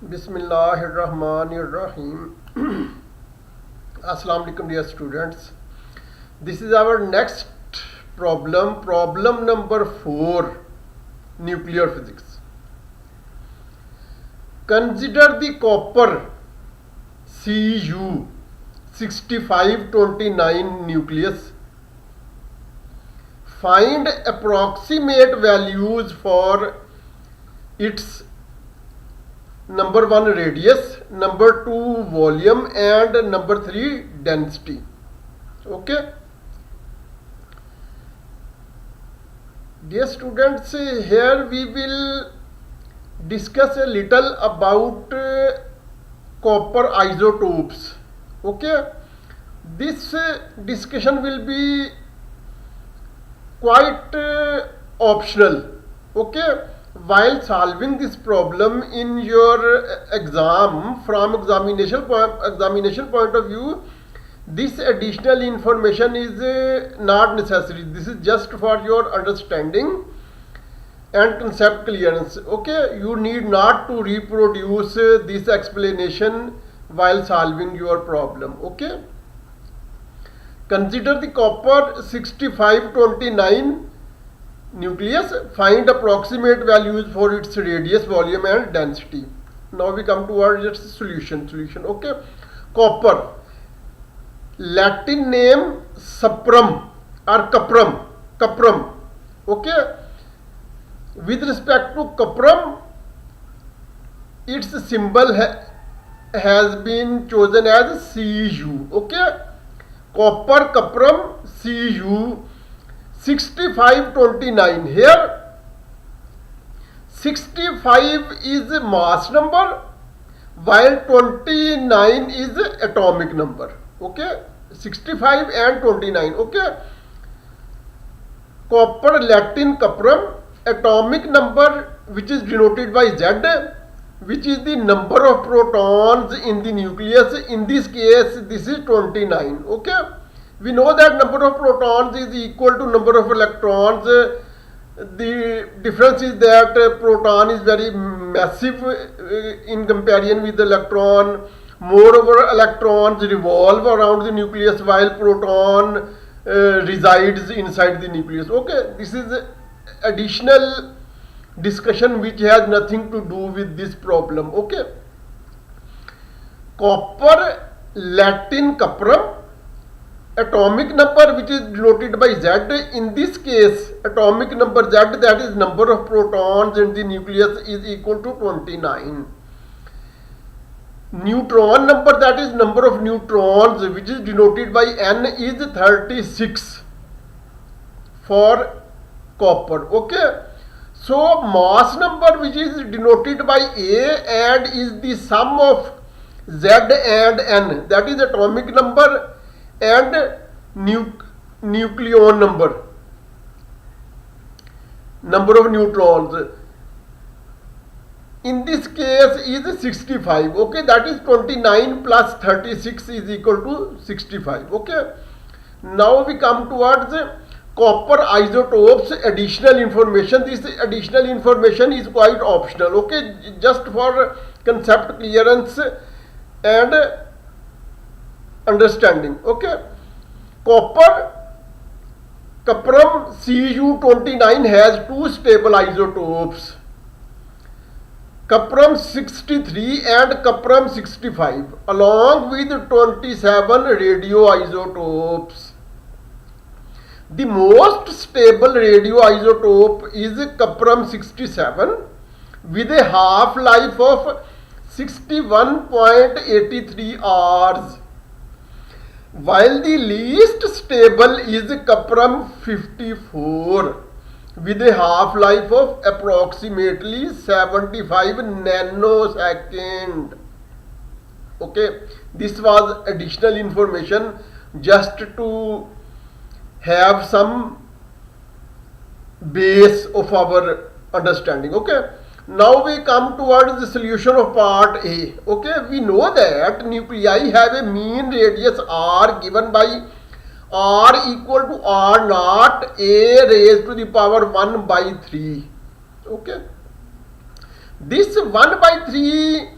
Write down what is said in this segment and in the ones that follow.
Bismillahirrahmanirrahim. Assalamu alaikum, dear students. This is our next problem number 4, nuclear physics. Consider the copper Cu 6529 nucleus. Find approximate values for its number 1 radius, number 2 volume, and number 3 density. Okay, dear students, here we will discuss a little about copper isotopes. Okay, this discussion will be quite optional. Okay, while solving this problem in your exam, from examination point of view, this additional information is not necessary. This is just for your understanding and concept clearance. Okay, you need not to reproduce this explanation while solving your problem. Okay, consider the copper 6529 nucleus. Find approximate values for its radius, volume, and density. Now we come towards its solution. Okay, copper, Latin name saprum or cuprum. Okay, with respect to cuprum, its symbol has been chosen as Cu. Okay, copper cuprum Cu 6529. Here 65 is mass number while 29 is atomic number. Okay, 65 and 29. Okay, copper Latin cuprum, atomic number which is denoted by Z, which is the number of protons in the nucleus. In this case this is 29. Okay, we know that number of protons is equal to number of electrons. The difference is that proton is very massive in comparison with the electron. Moreover, electrons revolve around the nucleus while proton resides inside the nucleus. Okay, this is additional discussion which has nothing to do with this problem. Okay, copper Latin cuprum, atomic number which is denoted by Z. In this case, atomic number Z, that is number of protons in the nucleus, is equal to 29. Neutron number, that is number of neutrons, which is denoted by N, is 36 for copper. Okay, so mass number which is denoted by A and is the sum of Z and N, that is atomic number and nucleon number of neutrons. In this case is 65. Okay, that is 29 plus 36 is equal to 65. Okay, now we come towards copper isotopes. Additional information. This additional information is quite optional. Okay, just for concept clearance and understanding. Okay, copper cuprum Cu29 has two stable isotopes, cuprum 63 and cuprum 65, along with 27 radioisotopes. The most stable radioisotope is cuprum 67 with a half-life of 61.83 hours, while the least stable is cuprum 54 with a half-life of approximately 75 nanosecond. Okay, this was additional information just to have some base of our understanding. Okay, now we come towards the solution of part A. Okay, we know that nuclei have a mean radius r given by r equal to r naught a raised to the power 1/3. Okay, this 1/3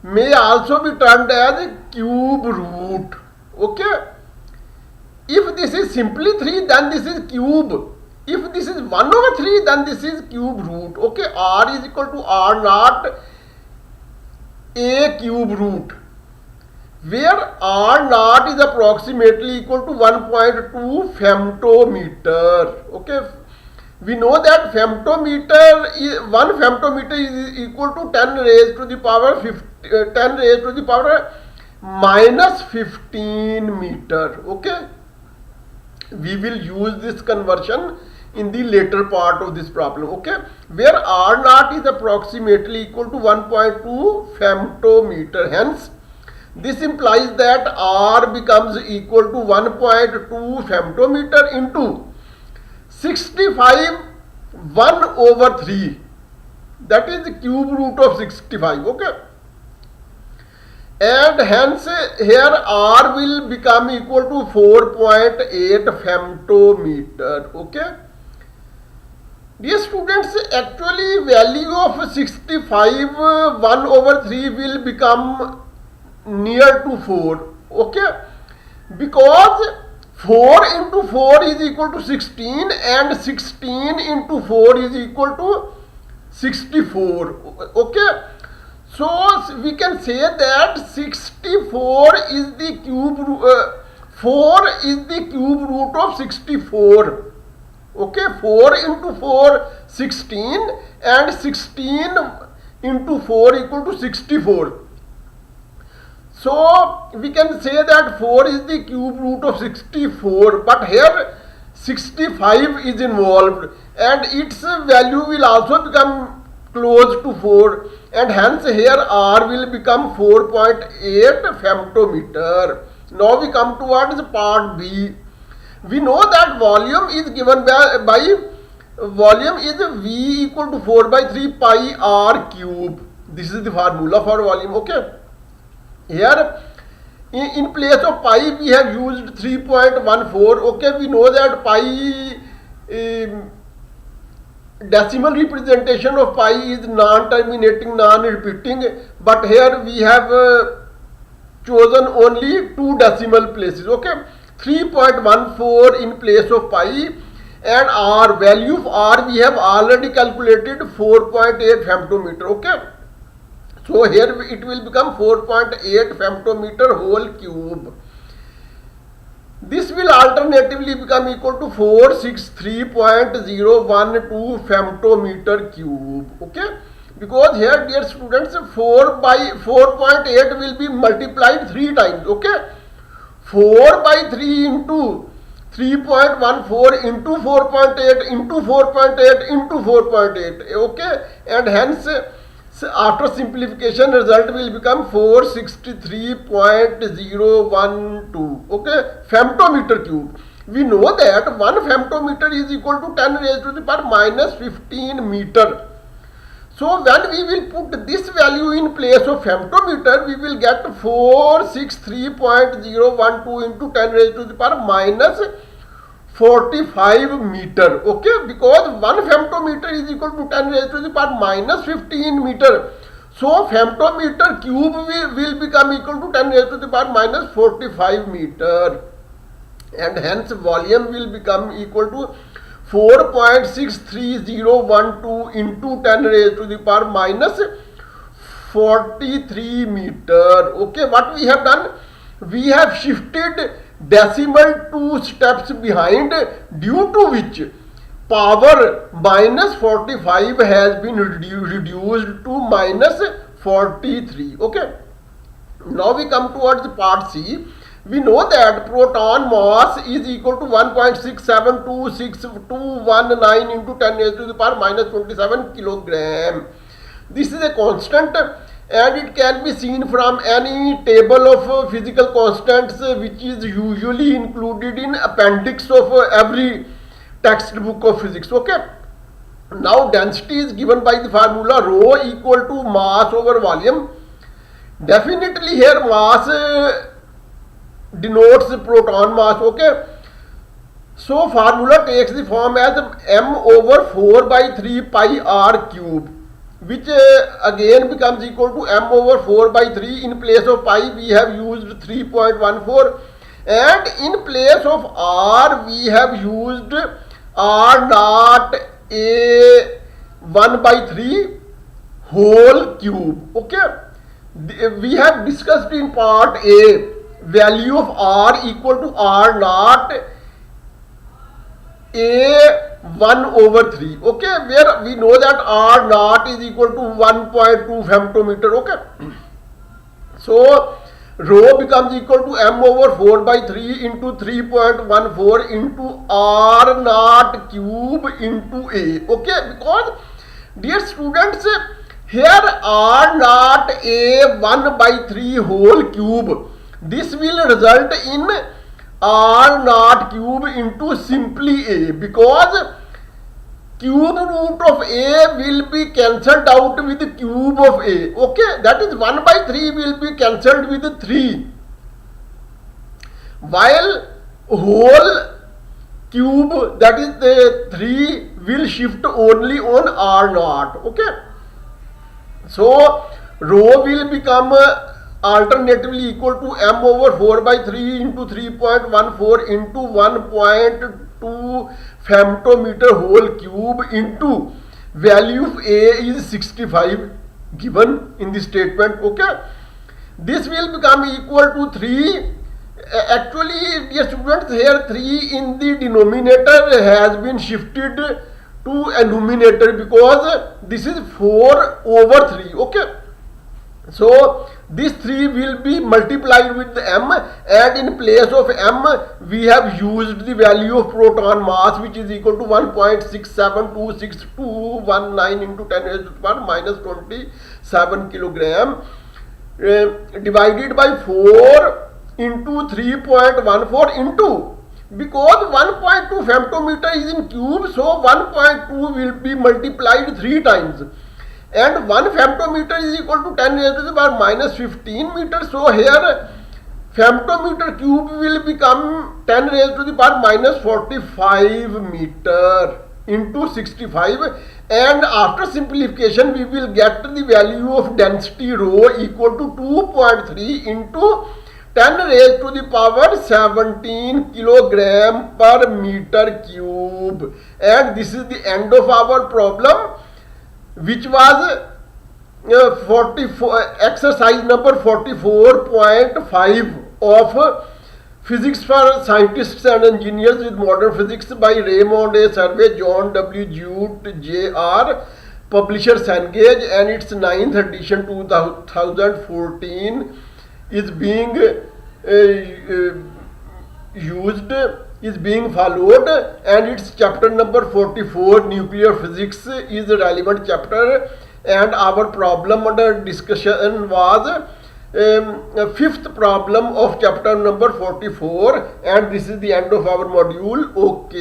may also be termed as cube root. Okay, if this is simply 3, then this is cube. If this is 1 over 3, then this is cube root. Okay, r is equal to r naught a cube root, where r naught is approximately equal to 1.2 femtometer. Okay, we know that femtometer is 1 femtometer is equal to 10 raised to the power 10 raised to the power minus 15 meter. Okay, we will use this conversion in the later part of this problem. Okay, where r naught is approximately equal to 1.2 femtometer. Hence, this implies that r becomes equal to 1.2 femtometer into 65 1 over 3. That is the cube root of 65. Okay, and hence here r will become equal to 4.8 femtometer. Okay, dear students, actually value of 65 1 over 3 will become near to 4. Okay, because 4 into 4 is equal to 16 and 16 into 4 is equal to 64. Okay, so we can say that 64 is the cube 4 is the cube root of 64. Okay, 4 into 4 16 and 16 into 4 equal to 64. So we can say that 4 is the cube root of 64, but here 65 is involved and its value will also become close to 4, and hence here r will become 4.8 femtometer. Now we come towards part B. We know that volume is given by volume is V equal to 4 by 3 pi r cube. This is the formula for volume. Okay, here in place of pi we have used 3.14. Okay, we know that pi decimal representation of pi is non-terminating, non-repeating, but here we have chosen only 2 decimal places. Okay, 3.14 in place of pi, and r value of r we have already calculated 4.8 femtometer. Okay, so here it will become 4.8 femtometer whole cube. This will alternatively become equal to 463.012 femtometer cube. Okay, because here, dear students, 4 by 4.8 will be multiplied 3 times. Okay, 4 by 3 into 3.14 into 4.8 into 4.8 into 4.8. Okay, and hence after simplification result will become 463.012. Okay, femtometer cube. We know that 1 femtometer is equal to 10 raised to the power minus 15 meter. So when we will put this value in place of femtometer, we will get 463.012 into 10 raised to the power minus 45 meter. Okay, because 1 femtometer is equal to 10 raised to the power minus 15 meter. So femtometer cube will become equal to 10 raised to the power minus 45 meter, and hence volume will become equal to 4.63012 into 10 raised to the power minus 43 meter. Okay, what we have done? We have shifted decimal 2 steps behind, due to which power minus 45 has been reduced to minus 43. Okay, now we come towards part C. We know that proton mass is equal to 1.672619 into 10 raised to the power minus 27 kilogram. This is a constant, and it can be seen from any table of physical constants which is usually included in appendix of every textbook of physics. Okay, now density is given by the formula rho equal to mass over volume. Definitely here mass denotes proton mass. Okay, so formula takes the form as m over 4 by 3 pi r cube. which again becomes equal to m over 4 by 3. In place of pi we have used 3.14, and in place of r we have used r naught a 1 by 3 whole cube. Okay, we have discussed in part a value of r equal to r naught a 1 over 3. Okay, where we know that r naught is equal to 1.2 femtometer. Okay, so rho becomes equal to m over 4 by 3 into 3.14 into r naught cube into a. Okay, because dear students, here r naught a 1 by 3 whole cube, this will result in r naught cube into simply a, because cube root of a will be cancelled out with cube of a. Okay, that is 1 by 3 will be cancelled with 3, while whole cube, that is the 3, will shift only on r naught. Okay, so rho will become alternatively equal to m over 4 by 3 into 3.14 into 1.2 femtometer whole cube into value of a is 65 given in the statement. Okay, this will become equal to 3. Actually, dear students, here 3 in the denominator has been shifted to a numerator because this is 4 over 3. Okay, so this 3 will be multiplied with the m, and in place of m we have used the value of proton mass, which is equal to 1.6726219 into 10 raised to the power minus 27 kilogram divided by 4 into 3.14 into, because 1.2 femtometer is in cube, so 1.2 will be multiplied 3 times, and 1 femtometer is equal to 10 raised to the power minus 15 meters. So here femtometer cube will become 10 raised to the power minus 45 meter into 65, and after simplification we will get the value of density rho equal to 2.3 into 10 raised to the power 17 kilogram per meter cube. And this is the end of our problem, which was 44 exercise number 44.5 of Physics for Scientists and Engineers with Modern Physics by Raymond A. Survey, John W. Jute, Jr., publisher Cengage, and its 9th edition 2014 is being used, is being followed, and its chapter number 44, nuclear physics, is the relevant chapter, and our problem under discussion was fifth problem of chapter number 44, and this is the end of our module. Okay.